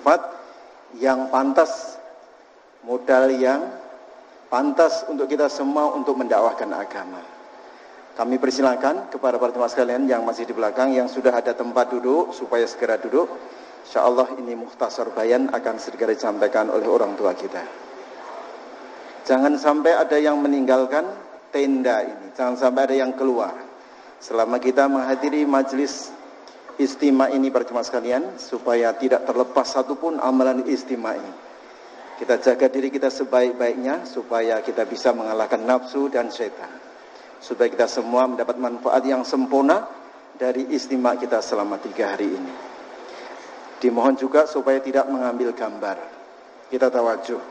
tempat yang pantas, modal yang pantas untuk kita semua untuk mendakwahkan agama. Kami persilakan kepada para jemaah sekalian yang masih di belakang, yang sudah ada tempat duduk, supaya segera duduk. InsyaAllah ini mukhtasar bayan akan segera disampaikan oleh orang tua kita. Jangan sampai ada yang meninggalkan tenda ini, jangan sampai ada yang keluar selama kita menghadiri majelis istima ini para jemaah sekalian, supaya tidak terlepas satupun amalan istima ini. Kita jaga diri kita sebaik-baiknya supaya kita bisa mengalahkan nafsu dan syaitan, supaya kita semua mendapat manfaat yang sempurna dari istima kita selama 3 hari ini. Dimohon juga supaya tidak mengambil gambar. Kita tawajuh,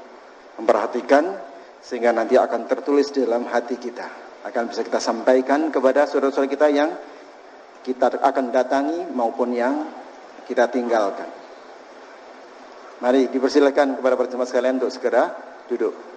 memperhatikan, sehingga nanti akan tertulis dalam hati kita, akan bisa kita sampaikan kepada saudara-saudara kita yang kita akan datangi maupun yang kita tinggalkan. Mari dipersilakan kepada para jemaah sekalian untuk segera duduk.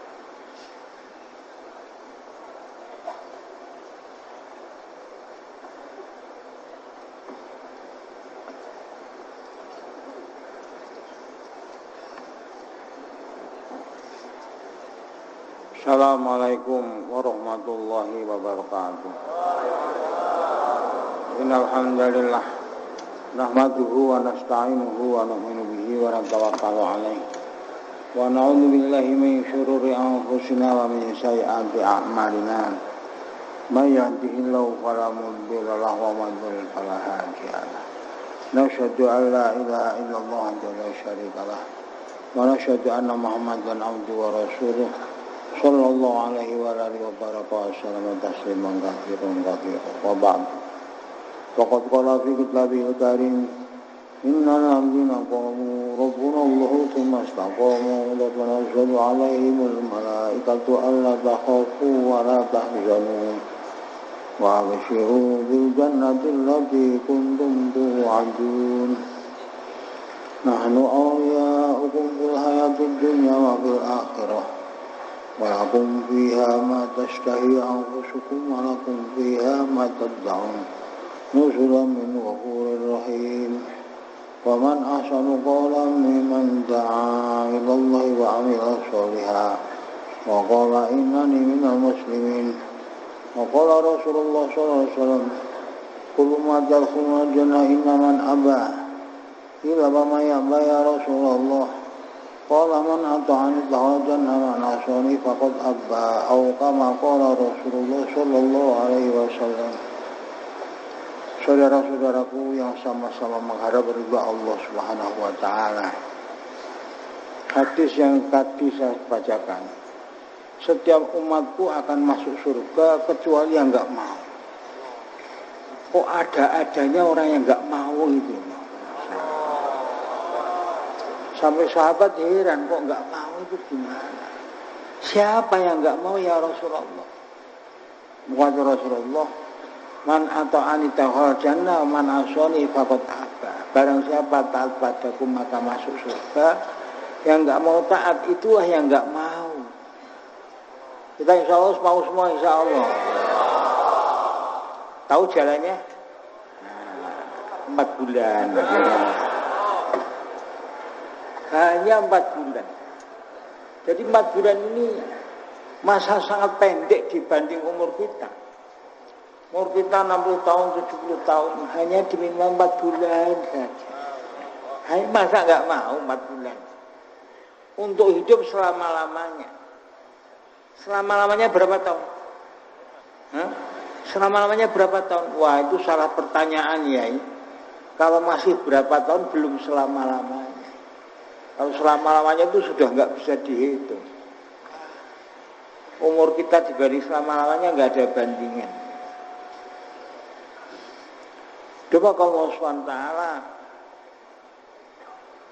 Assalamualaikum warahmatullahi wabarakatuh. Innal hamdalillah nahmaduhu wa nasta'inuhu wa nu'minu bihi wa natawakkalu alaihi wa na'udzu billahi min syururi anfusina wa min sayyiati a'malina. May yahdihillahu fala mudilla lahu wa may yudlil fala hadiya lahu. Nashhadu an la ilaha illallah wahdahu la syarika lahu wa nashhadu anna Muhammadan abduhu wa rasuluh sallallahu alaihi wa alihi wa baraka wa sallam tasliman katsiran wa ba'd. Faqad qala fi kitabihi karim innal ladzina qalu rabbuna Allahu tsumma istaqamu la tanazzalu alaihimul malaikatu alla takhafu wa la tahzanu wa abshiru bil jannati allati kuntum tu'adun. Nahnu awliya'ukum fil hayatid dunya wa fil akhirah. Walakum fiha ma tashtahi anfusukum walakum fiha ma tad'un nuzulan min ghafurir rahim. Wa man ahsanu qawlan mimman da'a ila Allah wa 'amila shalihan wa qala innani minal muslimin. Wa qala Rasulullah sallallahu alaihi wasallam kullu ma tadkhuluna jannah illa man aba. Ila ma ya'ba ya Rasulullah. Qala man ata'ani dakhala jannah wa man asani faqad abba aw kama qala Rasulullah sallallahu alaihi wasallam. Saudara-saudaraku yang sama-sama mengharap ridha Allah Subhanahu wa taala. Hadis yang tadi saya bacakan. Setiap umatku akan masuk surga kecuali yang enggak mau. Kok ada-adanya orang yang enggak mau itu? Sampai sahabat heran, kok enggak mau itu gimana? Siapa yang enggak mau ya Rasulullah? Kata Rasulullah, man ata'ani dakhal jannah man asani faqad aba. Barang siapa taat padaku maka masuk surga. Yang enggak mau taat itulah yang enggak mau. Kita insyaallah mau semua insyaallah. Tahu jalannya? 4 bulan. Hanya 4 bulan. Jadi 4 bulan ini masa sangat pendek dibanding umur kita. Umur kita 60 tahun, 70 tahun, hanya diminta 4 bulan saja. Hanya masa enggak mau 4 bulan? Untuk hidup selama-lamanya. Selama-lamanya berapa tahun? Selama-lamanya berapa tahun? Wah, itu salah pertanyaan ya. Kalau masih berapa tahun belum selama-lamanya. Kalau selama-lamanya itu sudah nggak bisa dihitung. Umur kita dibanding selama-lamanya nggak ada bandingan. Coba kalau Allah SWT,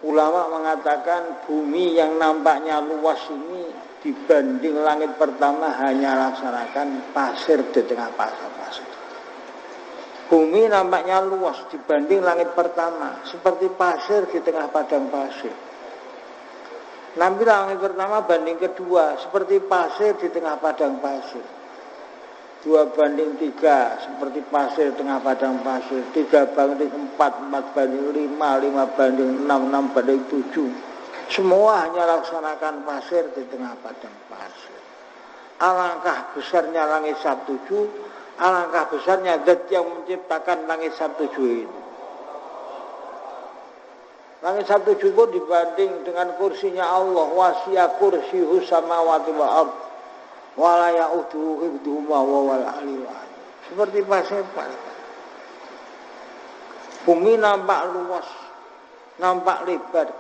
ulama mengatakan bumi yang nampaknya luas ini dibanding langit pertama hanya laksanakan pasir di tengah pasir. Bumi nampaknya luas dibanding langit pertama, seperti pasir di tengah padang pasir. Nampil langit pertama banding kedua seperti pasir di tengah padang pasir. 2:3 seperti pasir tengah padang pasir, 3:4 5 5:6 6:7. Semua hanya laksanakan pasir di tengah padang pasir. Alangkah besarnya langit Sabtuju, alangkah besarnya zat yang menciptakan langit Sabtuju ini. Langit Sabtuju pun dibanding dengan kursinya Allah, wasi'a kursiyuhus samawati wal ardh wala ya'uduhu hifdhuhuma wa wal aliyyul azim. Seperti pasir. Bumi nampak luas, nampak lebar.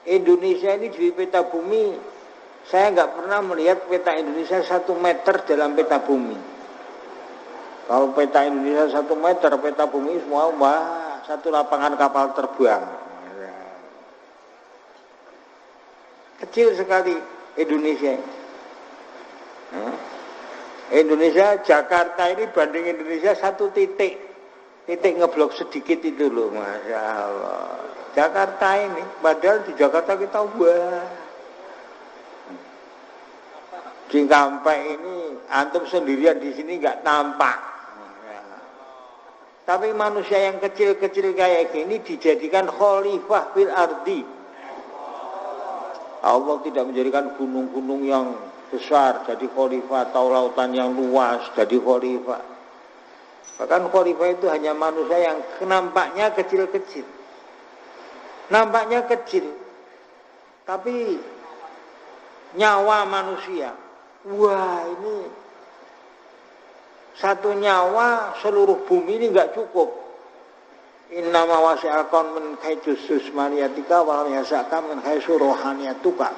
Indonesia ini di peta bumi, saya nggak pernah melihat peta Indonesia 1 meter dalam peta bumi. Kalau peta Indonesia 1 meter, peta bumi semua satu lapangan kapal terbang. Kecil sekali Indonesia. Indonesia, Jakarta ini banding Indonesia 1 titik ngeblok sedikit itu loh, Masya Allah. Jakarta ini, padahal di Jakarta kita Cikampek ini antum sendirian di sini nggak tampak. Tapi manusia yang kecil-kecil kayak gini dijadikan khalifah fil ardi. Allah tidak menjadikan gunung-gunung yang besar jadi khalifah atau lautan yang luas jadi khalifah. Bahkan khalifah itu hanya manusia yang nampaknya kecil-kecil. Nampaknya kecil. Tapi nyawa manusia. Wah, ini satu nyawa seluruh bumi ini enggak cukup. Innama wasi'al qaum min haitsu susmaniyatika wa lam yasaka min haitsu rohaniyatuka.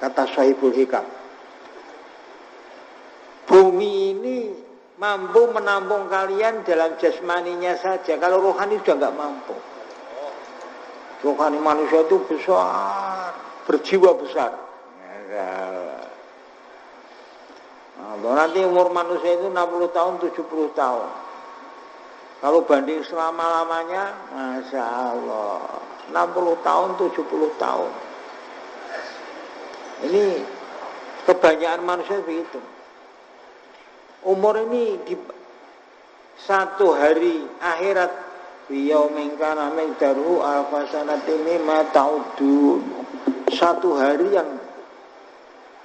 Kata Sahibul Hikam. Bumi ini mampu menampung kalian dalam jasmaninya saja. Kalau rohani sudah enggak mampu. Rohani manusia itu besar, berjiwa besar. Nanti umur manusia itu 60 tahun, 70 tahun. Kalau banding selama-lamanya, Masya Allah, 60 tahun, 70 tahun. Ini kebanyakan manusia begitu. Umur ini di 1 hari akhirat, biyaumin kana miqdaruhu alfa sanatin mimma ta'udun. 1 hari yang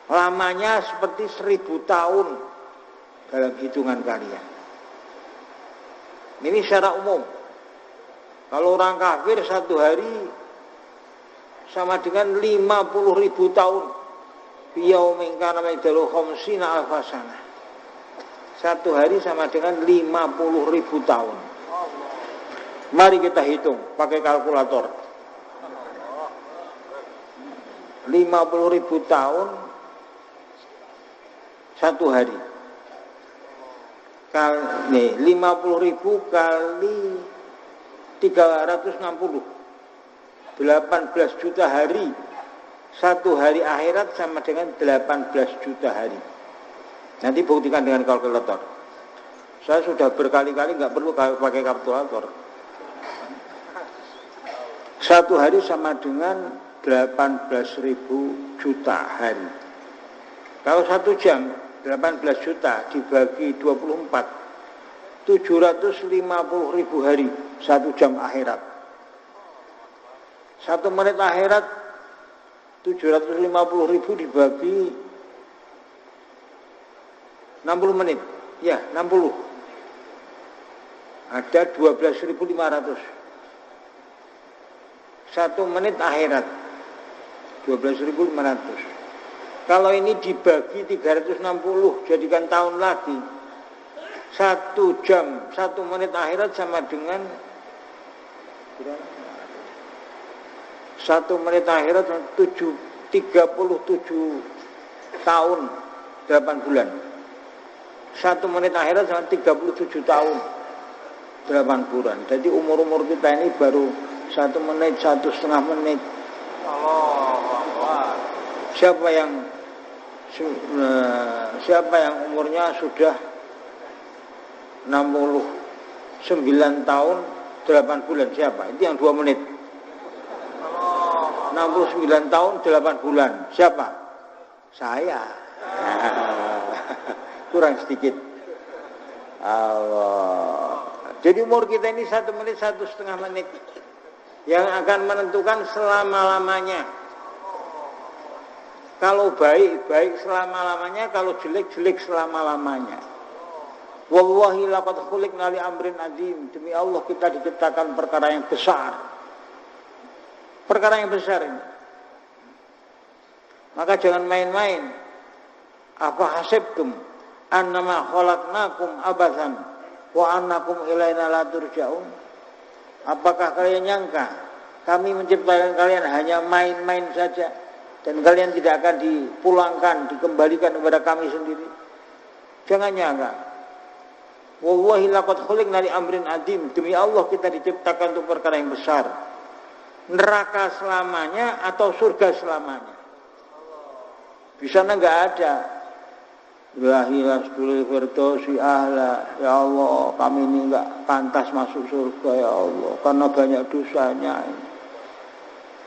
lamanya seperti 1000 tahun dalam hitungan kalian. Ini secara umum. Kalau orang kafir 1 hari sama dengan 50.000 tahun. Biyaumin kana miqdaruhu khamsina alfa sanah. 1 hari sama dengan 50.000 tahun. Mari kita hitung pakai kalkulator. 50.000 tahun 1 hari. 50.000 kali 360. 18 juta hari. 1 hari akhirat sama dengan 18 juta hari. Nanti buktikan dengan kalkulator. Saya sudah berkali-kali nggak perlu pakai kalkulator. 1 hari sama dengan 18.000 juta hari. Kalau 1 jam 18 juta dibagi 24, 750.000 hari 1 jam akhirat. 1 menit akhirat 750.000 dibagi 60 menit. Ya, 60. Ada 12.500. 1 menit akhirat 12.500. Kalau ini dibagi 360 jadikan tahun lagi. 1 jam 1 menit akhirat sama dengan 1 menit akhirat 37 tahun 8 bulan. 1 menit akhirat sama 37 tahun 8 bulan. Jadi umur-umur kita ini baru 1 menit, 1,5 menit. Siapa yang umurnya sudah 69 tahun 8 bulan? Siapa? Itu yang 2 menit. 69 tahun 8 bulan. Siapa? Saya. kurang sedikit. Allah. Jadi umur kita ini 1 menit, 1,5 menit yang akan menentukan selama-lamanya. Kalau baik, baik selama-lamanya. Kalau jelek, jelek selama-lamanya. Wallahi laqad khuliqna li amrin azim. Demi Allah kita diciptakan perkara yang besar. Perkara yang besar ini. Maka jangan main-main. Apa hasibtum annama khalaqnakum abathan wa annakum ilaina la turja'un? Apakah kalian nyangka kami menciptakan kalian hanya main-main saja dan kalian tidak akan dipulangkan, dikembalikan kepada kami sendiri? Jangan nyangka. Wallahi laqad khuliqna li amrin azim. Demi Allah kita diciptakan untuk perkara yang besar. Neraka selamanya atau surga selamanya? Bisa enggak ada. Ilahi lasdulil firdausi ahla. Ya Allah, kami ini enggak pantas masuk surga ya Allah karena banyak dosanya.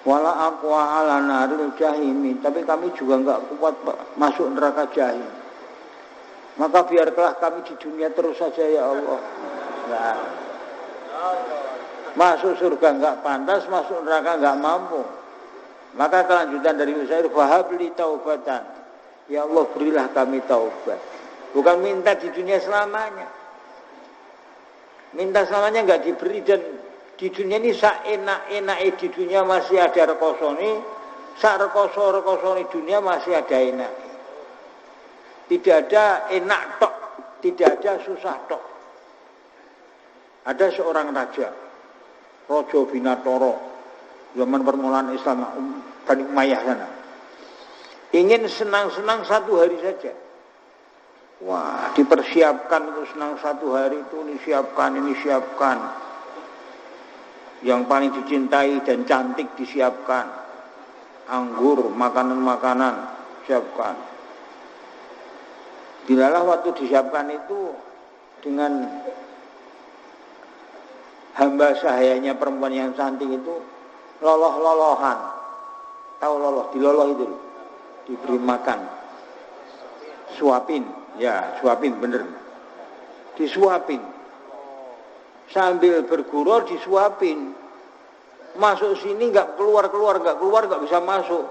Wala aqwa ala naril jahimi. Tapi kami juga enggak kuat masuk neraka jahim. Maka biarlah kami di dunia terus saja ya Allah. Nah, masuk surga enggak pantas, masuk neraka enggak mampu. Maka kelanjutan dari Usair, fahabli taubatan. Ya Allah, berilah kami taubat. Bukan minta di dunia selamanya. Minta selamanya enggak diberi, dan di dunia ini enak-enak di dunia masih ada rekosoni, sak rekoso-rekosoni dunia masih ada enak. Tidak ada enak tok, tidak ada susah tok. Ada seorang raja, Raja Binatoro, zaman permulaan Islam, Bani Umayyah sana. Ingin senang-senang 1 hari saja. Wah, dipersiapkan untuk senang 1 hari itu, ini siapkan. Yang paling dicintai dan cantik disiapkan. Anggur, makanan-makanan, siapkan. Dilalah waktu disiapkan itu dengan hamba sahayanya perempuan yang cantik itu loloh-lolohan. Tahu loloh, diloloh itu diberi makan. Suapin, ya suapin bener. Disuapin. Sambil bergurau disuapin. Masuk sini enggak keluar, enggak bisa masuk.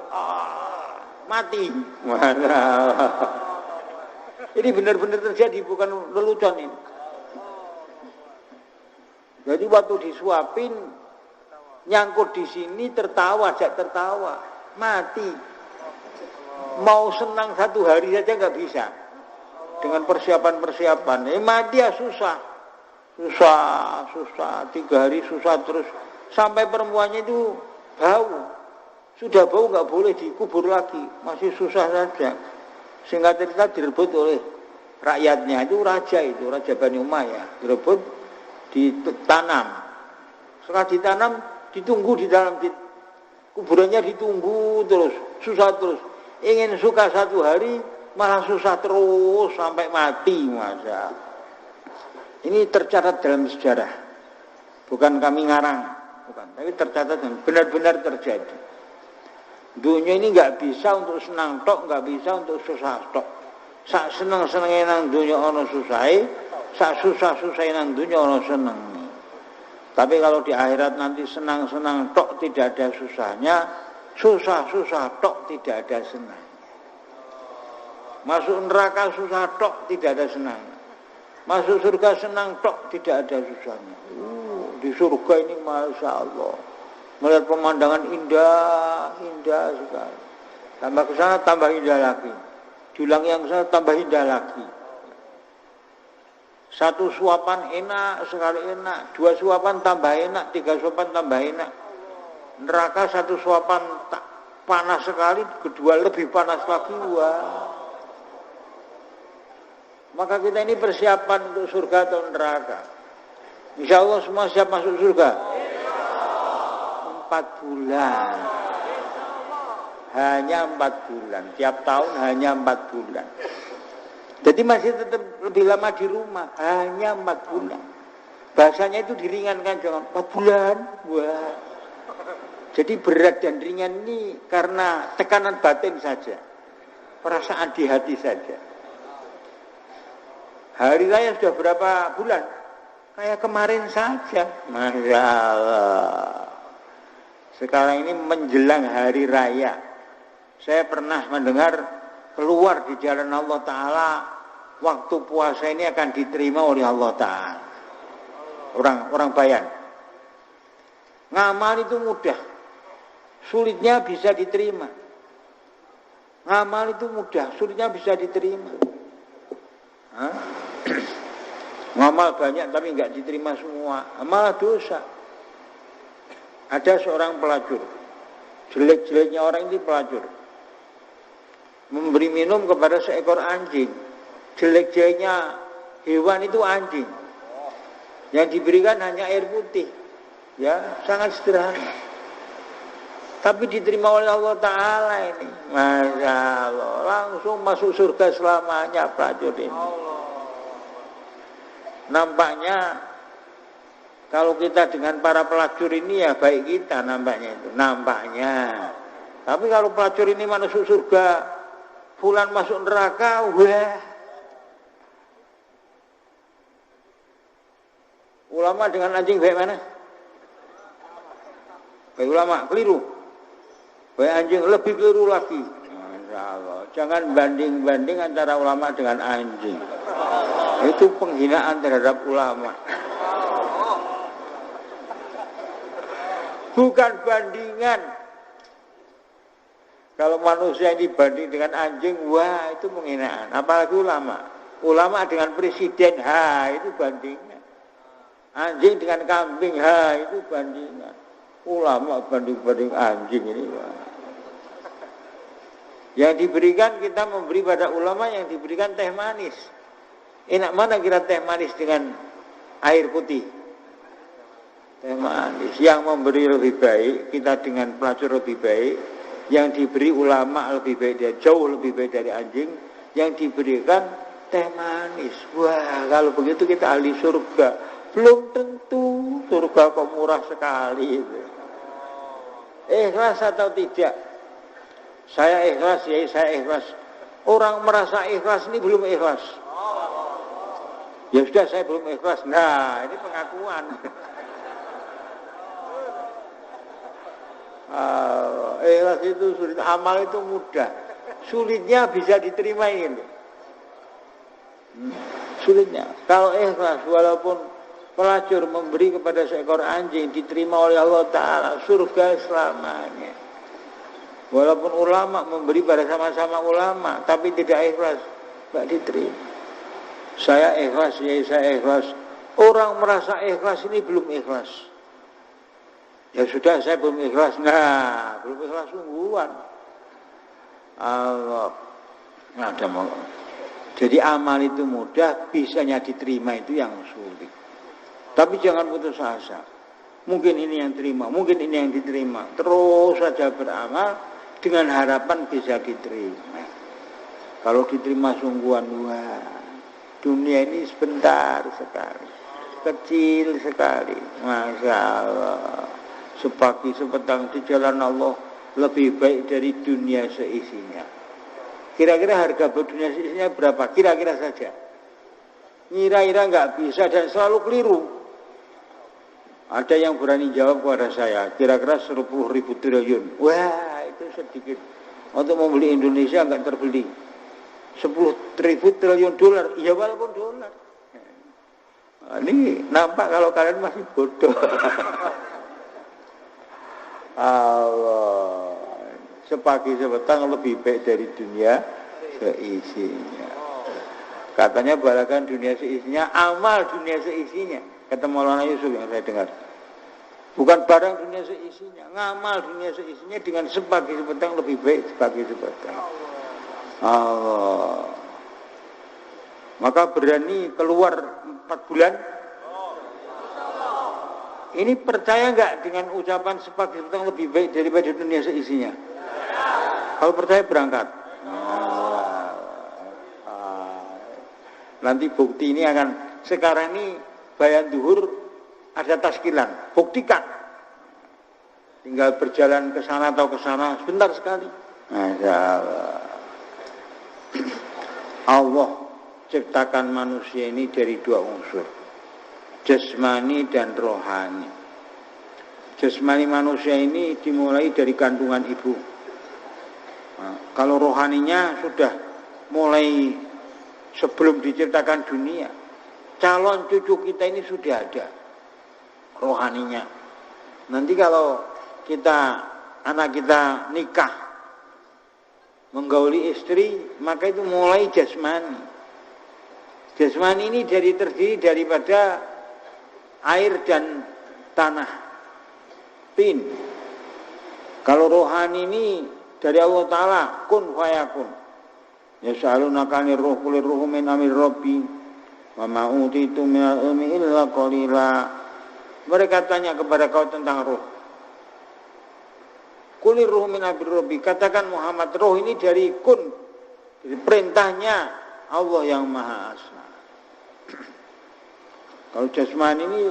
Mati. Mana? Ini benar-benar terjadi, bukan lelucon ini. Jadi waktu disuapin, nyangkut di sini, tertawa, mati. Mau senang 1 hari saja nggak bisa. Dengan persiapan. Mati ya susah. 3 hari susah terus. Sampai perempuannya itu bau. Sudah bau nggak boleh dikubur lagi, masih susah saja. Singkat cerita direbut oleh rakyatnya, itu Raja Bani Umayyah, direbut, ditanam. Setelah ditanam, ditunggu di dalam kuburannya, ditunggu terus, susah terus. Ingin suka 1 hari, malah susah terus sampai mati. Masa ini tercatat dalam sejarah, bukan kami ngarang, bukan, tapi tercatat dan benar-benar terjadi. Dunia ini nggak bisa untuk senang tok, nggak bisa untuk susah tok. Sak seneng-senenge nang dunia ono susahe, sak susah-susahe nang dunia ono seneng. Tapi kalau di akhirat nanti senang-senang tok tidak ada susahnya, susah-susah tok tidak ada senangnya. Masuk neraka susah tok tidak ada senangnya. Masuk surga senang tok tidak ada susahnya. Di surga ini Masya Allah, melihat pemandangan indah sekali. Tambah ke sana tambah indah lagi. Julang yang sana tambah indah lagi. 1 suapan enak sekali, enak. 2 suapan tambah enak, 3 suapan tambah enak. Neraka 1 suapan panas sekali, kedua lebih panas lagi. Wah. Maka kita ini persiapan untuk surga atau neraka. Insya Allah semua siap masuk surga. 4 bulan. Hanya 4 bulan. Tiap tahun hanya 4 bulan. Jadi masih tetap lebih lama di rumah. Hanya 4 bulan. Bahasanya itu diringankan, jangan 4 bulan. Wah. Jadi berat dan ringan ini karena tekanan batin saja. Perasaan di hati saja. Hari raya sudah berapa bulan? Kayak kemarin saja. Masya Allah. Sekarang ini menjelang hari raya. Saya pernah mendengar keluar di jalan Allah Ta'ala, waktu puasa ini akan diterima oleh Allah Ta'ala. Orang bayan. Ngamal itu mudah. Sulitnya bisa diterima. Ngamal itu mudah, sulitnya bisa diterima. Hah? Ngamal banyak tapi enggak diterima semua, malah dosa. Ada seorang pelacur, jelek-jeleknya orang ini pelacur, memberi minum kepada seekor anjing. Jelek-jeleknya hewan itu anjing. Yang diberikan hanya air putih. Ya, sangat sederhana. Tapi diterima oleh Allah Ta'ala ini. Masya Allah, langsung masuk surga selamanya pelacur ini. Nampaknya kalau kita dengan para pelacur ini ya baik kita nampaknya itu. Nampaknya. Tapi kalau pelacur ini masuk surga, fulan masuk neraka, wah. Ulama dengan anjing baik mana? Baik ulama, keliru. Baik anjing lebih keliru lagi. Masya Allah. Jangan banding-banding antara ulama dengan anjing. Itu penghinaan terhadap ulama. Bukan bandingan. Kalau manusia dibanding dengan anjing, wah itu penghinaan. Apalagi ulama. Ulama dengan presiden, itu bandingan. Anjing dengan kambing, itu bandingan. Ulama banding-banding anjing ini, wah. Yang diberikan, kita memberi pada ulama yang diberikan teh manis. Enak mana kira teh manis dengan air putih? Teh manis. Yang memberi lebih baik, kita dengan pelacur lebih baik. Yang diberi ulama lebih baik, dia jauh lebih baik dari anjing. Yang diberikan teh manis. Wah, kalau begitu kita ahli surga. Belum tentu, surga kok murah sekali. Ikhlas atau tidak? Saya ikhlas, ya saya ikhlas. Orang merasa ikhlas ini belum ikhlas. Ya sudah, saya belum ikhlas. Nah, ini pengakuan. Ikhlas itu sulit, amal itu mudah. Sulitnya bisa diterima ini. Sulitnya. Kalau ikhlas, walaupun pelacur memberi kepada seekor anjing, diterima oleh Allah Ta'ala, surga selamanya. Walaupun ulama memberi pada sama-sama ulama, tapi tidak ikhlas, tidak diterima. Saya ikhlas, ya saya ikhlas. Orang merasa ikhlas ini belum ikhlas. Ya sudah, saya belum ikhlas. Nah, belum ikhlas sungguhan. Allah. Ada mau. Jadi amal itu mudah, bisanya diterima itu yang sulit. Tapi jangan putus asa. Mungkin ini yang terima, mungkin ini yang diterima. Terus saja beramal dengan harapan bisa diterima. Kalau diterima sungguhan, wah, dunia ini sebentar sekali, kecil sekali. Masya Allah. Sepagi sepetang di jalan Allah lebih baik dari dunia seisinya. Kira-kira harga dunia seisinya berapa? Kira-kira saja. Kira-kira nggak bisa dan selalu keliru. Ada yang berani jawab kepada saya, kira-kira 10.000 triliun. Wah, itu sedikit. Untuk membeli Indonesia nggak terbeli. 10.000 triliun dolar. Ya walaupun dolar. Nah, ini nampak kalau kalian masih bodoh. Allah. Sepagi sepetang lebih baik dari dunia seisinya. Katanya balakan dunia seisinya, amal dunia seisinya. Kata Maulana Yusuf yang saya dengar. Bukan barang dunia seisinya, ngamal dunia seisinya dengan sepagi sepetang lebih baik sepagi sepetang. Allah. Maka berani keluar 4 bulan. Ini percaya enggak dengan ucapan sepagi sepetang lebih baik daripada dunia seisinya? Kalau percaya berangkat. Nanti bukti ini akan, sekarang ini bayan duhur ada taskilan, buktikan. Tinggal berjalan ke sana atau ke sana sebentar sekali. Masya Allah. Allah ciptakan manusia ini dari dua unsur, jasmani dan rohani. Jasmani manusia ini dimulai dari kandungan ibu. Nah, kalau rohaninya sudah mulai sebelum diciptakan dunia, calon cucu kita ini sudah ada rohaninya. Nanti kalau anak kita nikah, menggauli istri, maka itu mulai jasmani. Jasmani ini terdiri daripada air dan tanah, tin. Kalau rohani ini dari Allah Ta'ala, kun fayakun. Yas'alunaka 'anir ruh qulir ruhu min amri rabbi wa ma utitu minal ilmi illa qalila. Mereka tanya kepada kau tentang ruh. Qulir ruhu min amri rabbi. Katakan Muhammad, roh ini dari kun, dari perintahnya Allah yang Maha Esa. Kalau jasmani ini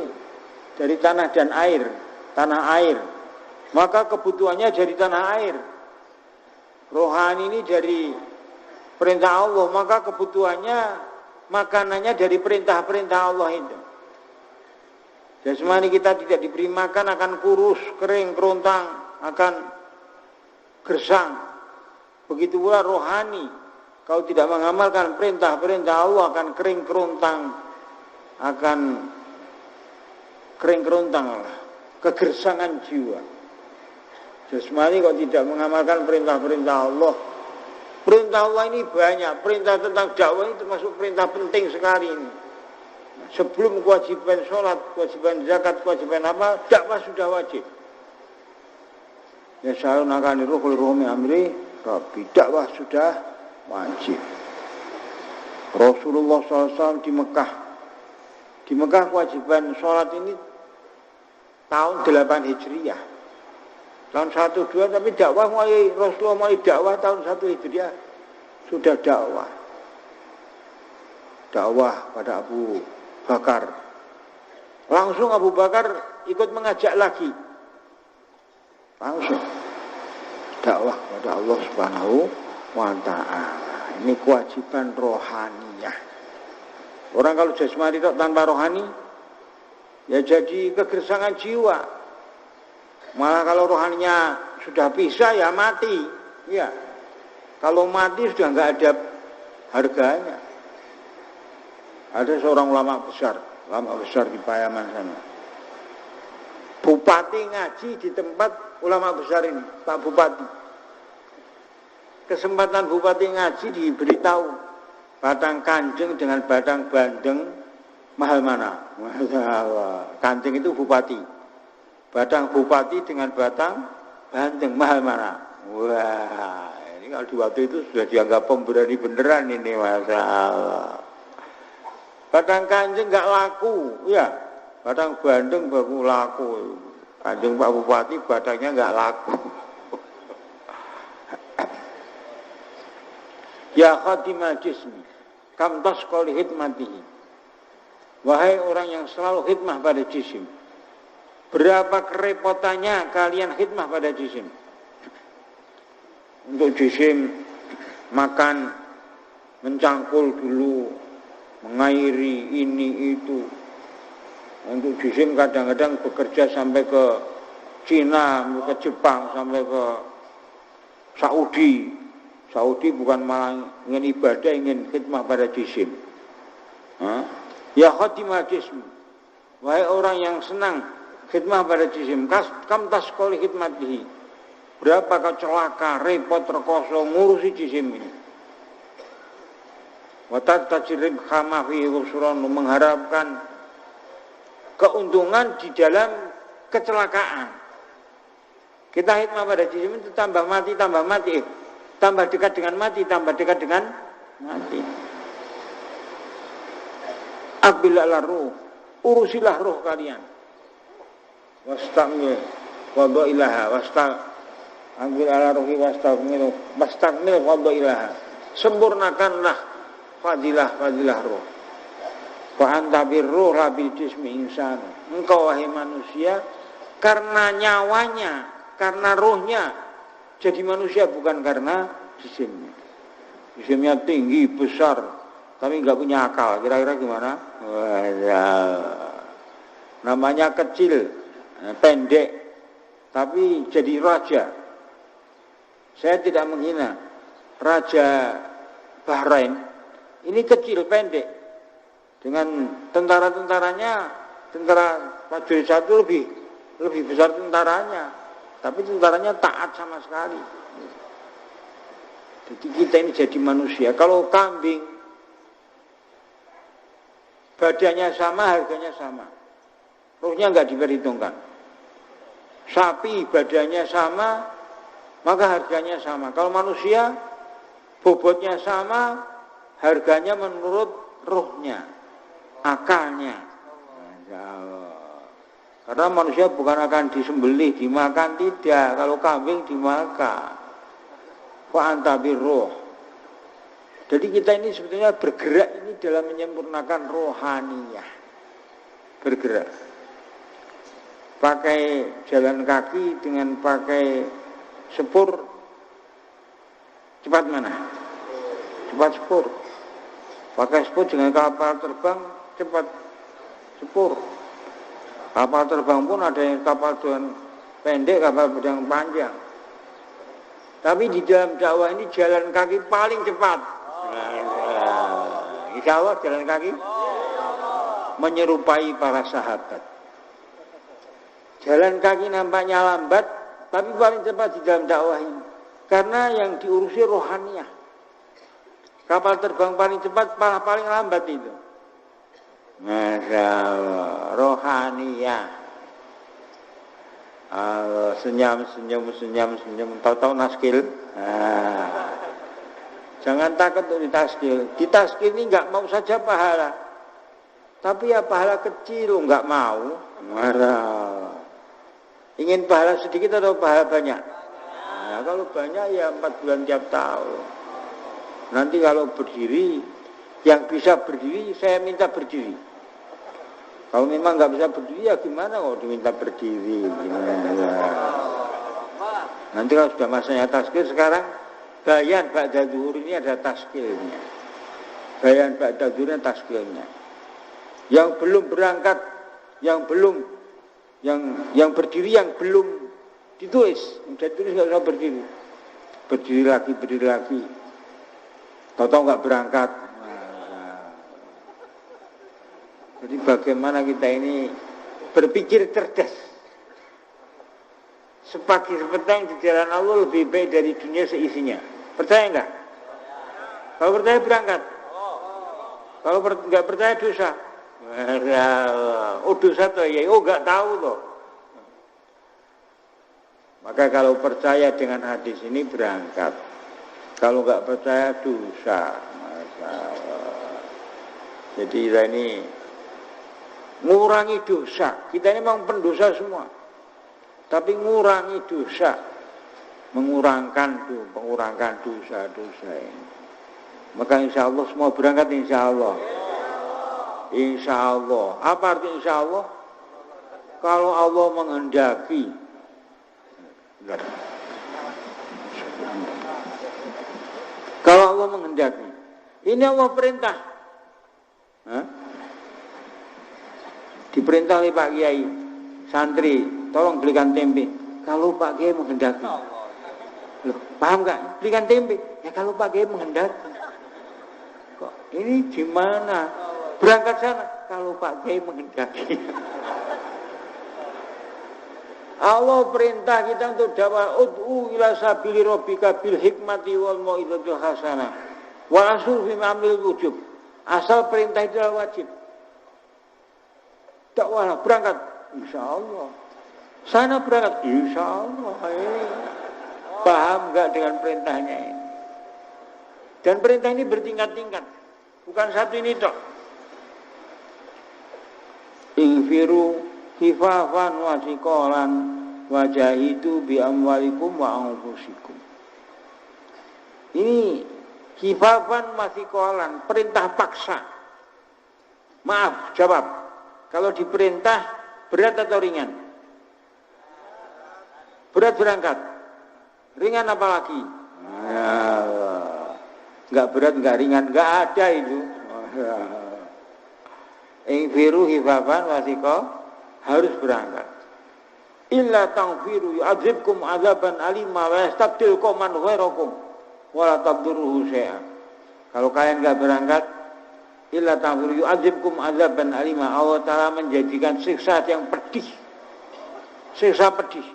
dari tanah dan air, tanah air, maka kebutuhannya dari tanah air. Rohani ini dari perintah Allah, maka kebutuhannya makanannya dari perintah-perintah Allah itu. Jasmani kita tidak diberi makan akan kurus, kering, kerontang, akan gersang. Begitu pula rohani, kalau tidak mengamalkan perintah-perintah Allah akan kering kerontang, akan kering kerontang, kegersangan jiwa. Jasmani kalau tidak mengamalkan perintah-perintah Allah. Perintah Allah ini banyak, perintah tentang dakwah ini termasuk perintah penting sekali ini. Sebelum kewajiban sholat, kewajiban zakat, kewajiban apa, dakwah sudah wajib. Ya sa'alunaka 'anir ruh qulir ruhu min amri rabbi, dakwah sudah wajib. Rasulullah SAW di Mekah kewajiban sholat ini tahun 8 Hijriah. Tahun 1-2 tapi dakwah Rasulullah mulai dakwah tahun 1 Hijriah sudah dakwah. Dakwah pada Abu Bakar. Langsung Abu Bakar ikut mengajak lagi. Langsung dakwah kepada Allah Subhanahu wa Ta'ala. Ini kewajiban rohaniyah. Orang kalau jasmani tanpa rohani, ya jadi kegersangan jiwa. Malah kalau rohaninya sudah pisah ya mati. Ya. Kalau mati sudah enggak ada harganya. Ada seorang ulama besar di Payaman sana. Bupati ngaji di tempat ulama besar ini, Pak Bupati. Kesempatan Bupati ngaji diberitahu batang kanjeng dengan batang bandeng mahal mana? Kanjeng itu Bupati. Batang Bupati dengan batang bandeng mahal mana? Wah, ini kalau di waktu itu sudah dianggap pemberani beneran ini, masalah. Batang kanjeng nggak laku, ya. Batang bandeng baru laku. Kanjeng Pak Bupati batangnya nggak laku. Ya khatimah jismi, kam tasqali hikmatihi. Wahai orang yang selalu khidmah pada jisim, berapa kerepotannya kalian khidmah pada jisim. Untuk jisim makan, mencangkul dulu, mengairi ini itu. Untuk jisim kadang-kadang bekerja sampai ke Cina, ke Jepang, sampai ke Saudi. Saudi bukan malah ingin ibadah, ingin khidmah pada jisim. Ya khatimah jism. Wahai orang yang senang khidmah pada jisim, kam tasqali khidmatihi. Berapa kau celaka, repot, rekoso ngurusi jisim ini. Wa tajrib khama fi usran, mengharapkan keuntungan di dalam kecelakaan. Kita khidmah pada jisim itu tambah mati. Tambah dekat dengan mati, tambah dekat dengan mati. Abilalah ruh, urusilah ruh kalian. Wastamil wadailaha, ambil ala ruhi wastamil wadailaha. Sempurnakanlah fadilah ruh. Fa anta birruh labil jismi insan. Engkau wahai manusia karena nyawanya, karena ruhnya jadi manusia, bukan karena jisimnya. Jisimnya tinggi, besar, tapi nggak punya akal. Kira-kira gimana? Wah, ya. Namanya kecil, pendek, tapi jadi raja. Saya tidak menghina Raja Bahrain. Ini kecil, pendek. Dengan tentara-tentaranya, tentara prajurit satu lebih besar tentaranya. Tapi tentaranya taat sama sekali. Jadi kita ini jadi manusia. Kalau kambing badannya sama, harganya sama. Ruhnya nggak diperhitungkan. Sapi badannya sama, maka harganya sama. Kalau manusia bobotnya sama, harganya menurut ruhnya, akalnya. Karena manusia bukan akan disembelih, dimakan, tidak. Kalau kambing dimakan. Fa'antabir roh. Jadi kita ini sebetulnya bergerak ini dalam menyempurnakan rohaniyah. Bergerak. Pakai jalan kaki dengan pakai sepur, cepat mana? Cepat sepur. Pakai sepur dengan kapal terbang, cepat sepur. Kapal terbang pun ada yang kapal dengan pendek, kapal yang panjang. Tapi di dalam dakwah ini jalan kaki paling cepat. Insya Allah jalan kaki menyerupai para sahabat. Jalan kaki nampaknya lambat, tapi paling cepat di dalam dakwah ini. Karena yang diurusi rohaniyah. Kapal terbang paling cepat, paling lambat itu. Masya Allah, rohaniyah. Senyum, tahu-tahu naskil. Jangan takut untuk ditaskil. Ditaskil ini nggak mau saja pahala. Tapi ya pahala kecil, nggak mau. Marah. Ingin pahala sedikit atau pahala banyak? Nah, kalau banyak ya 4 bulan tiap tahun. Nanti kalau berdiri, yang bisa berdiri saya minta berdiri. Kalau memang nggak bisa berdiri ya gimana kalau diminta berdiri? Gimana? Nanti kalau sudah masanya taskil sekarang bayan ba'da zuhur ini ada taskilnya. Bayan ba'da zuhurnya taskilnya. Yang belum berangkat, yang berdiri yang belum ditulis, sudah ditulis nggak usah berdiri. Berdiri lagi. Tahu-tahu nggak berangkat. Jadi bagaimana kita ini berpikir cerdas. Sepagi sepetang di jalan Allah lebih baik dari dunia seisinya. Percaya enggak? Kalau percaya berangkat. Kalau enggak percaya dosa. Oh dosa toh ya, oh enggak tahu toh. Maka kalau percaya dengan hadis ini berangkat. Kalau enggak percaya dosa. Masalah. Jadi kita ini ngurangi dosa. Kita ini memang pendosa semua. Tapi ngurangi dosa. Mengurangkan dosa-dosa ini. Maka insya Allah semua berangkat insya Allah. Insya Allah. Apa arti insya Allah? Kalau Allah menghendaki. Kalau Allah menghendaki. Ini Allah perintah. Hah? Diperintah oleh Pak Kiai, santri, tolong belikan tempe. Kalau Pak Kiai menghendaki. Loh, paham gak? Belikan tempe. Ya kalau Pak Kiai menghendaki. Kok ini gimana? Berangkat sana. Kalau Pak Kiai menghendaki. Allah perintah kita untuk dakwah ud'u ila sabili rabbika bil hikmati wal mau'izatil hasanah. Wa asur fi ma'amil wujub. Asal perintah itu adalah wajib. Dakwah berangkat, insya Allah. Sana berangkat, insya Allah. Paham enggak dengan perintahnya ini? Dan perintah ini bertingkat-tingkat, bukan satu ini tok. Infiru khifafan wa thiqalan wajahidu bi amwalikum wa anfusikum. Ini khifafan wa thiqalan, perintah paksa. Maaf, jawab. Kalau diperintah berat atau ringan? Berat berangkat. Ringan apalagi? Enggak berat, enggak ringan, enggak ada itu. Ingfiru hifafan wasiko harus berangkat. Illa tangfiru yu'adzibkum azaban alima wa yastabdil qauman ghairakum wa la tabduruhu syai'an. Kalau kalian enggak berangkat, illa tangfiru yu'adzibkum azaban alima, Allah Ta'ala menjadikan siksa yang pedih. Siksa pedih.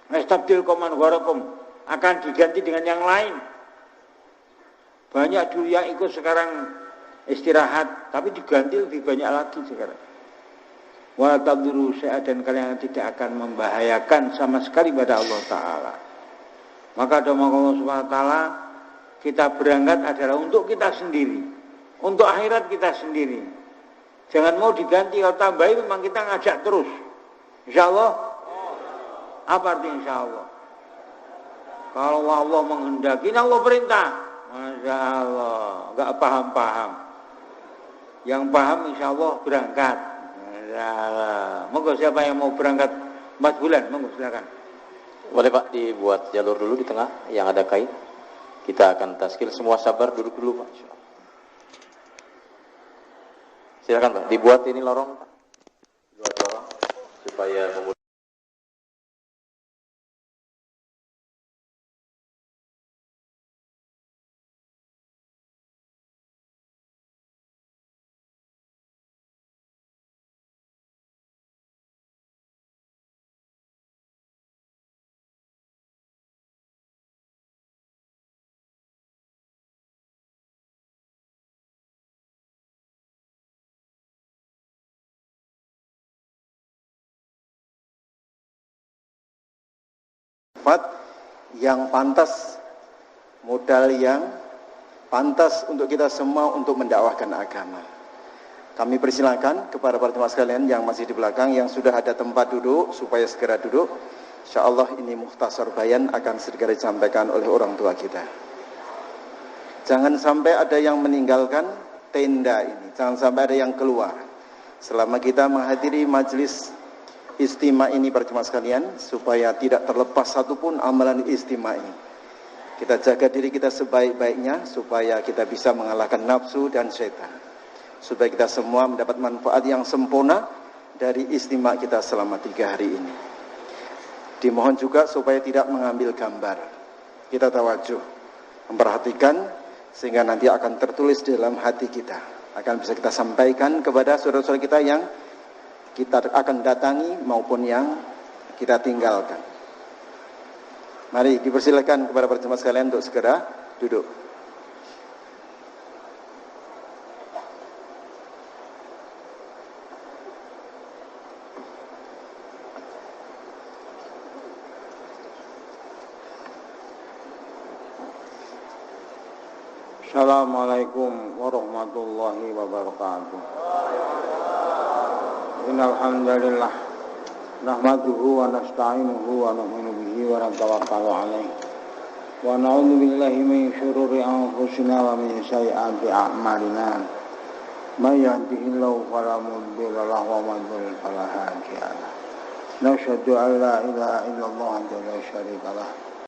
Wa yastabdil qauman ghairakum, akan diganti dengan yang lain. Banyak dulu yang ikut sekarang istirahat, tapi diganti lebih banyak lagi sekarang. Wa tadru syai'an, dan kalian tidak akan membahayakan sama sekali pada Allah Ta'ala. Maka doa Allah Subhanahu Wa Ta'ala, kita berangkat adalah untuk kita sendiri, untuk akhirat kita sendiri. Jangan mau diganti, kalau tambahin memang kita ngajak terus. Insya Allah. Apa artinya insya Allah? Kalau Allah menghendaki, Allah perintah. Masya Allah, enggak paham-paham. Yang paham insya Allah berangkat. Monggo siapa yang mau berangkat 4 bulan, monggo silakan. Boleh Pak, dibuat jalur dulu di tengah yang ada kain. Kita akan taskil, semua sabar, duduk dulu Pak. Silakan Pak, dibuat ini lorong Pak. Dibuat lorong supaya yang pantas, modal yang pantas untuk kita semua untuk mendakwahkan agama. Kami persilakan kepada para jemaah sekalian yang masih di belakang, yang sudah ada tempat duduk, supaya segera duduk. InsyaAllah ini mukhtasar bayan akan segera disampaikan oleh orang tua kita. Jangan sampai ada yang meninggalkan tenda ini, jangan sampai ada yang keluar. Selama kita menghadiri majelis istimewa ini para jemaah sekalian, supaya tidak terlepas satupun amalan istimewa ini. Kita jaga diri kita sebaik-baiknya, supaya kita bisa mengalahkan nafsu dan syaitan, supaya kita semua mendapat manfaat yang sempurna dari istimewa kita selama 3 hari ini. Dimohon juga supaya tidak mengambil gambar. Kita tawajuh, memperhatikan, sehingga nanti akan tertulis dalam hati kita, akan bisa kita sampaikan kepada saudara-saudara kita yang kita akan datangi maupun yang kita tinggalkan. Mari dipersilakan kepada para jemaah sekalian untuk segera duduk. Assalamualaikum warahmatullahi wabarakatuh. Innal hamdalillah nahmaduhu wa nasta'inuhu wa nu'minu bihi wa natawakkalu alaihi wa na'udzu billahi min syururi anfusina wa min sayyiati a'malina. May yahdihillahu fala mudilla lahu wa man yudlil fala hadiya lahu. Nashhadu an la ilaha illallah wa la syarika lahu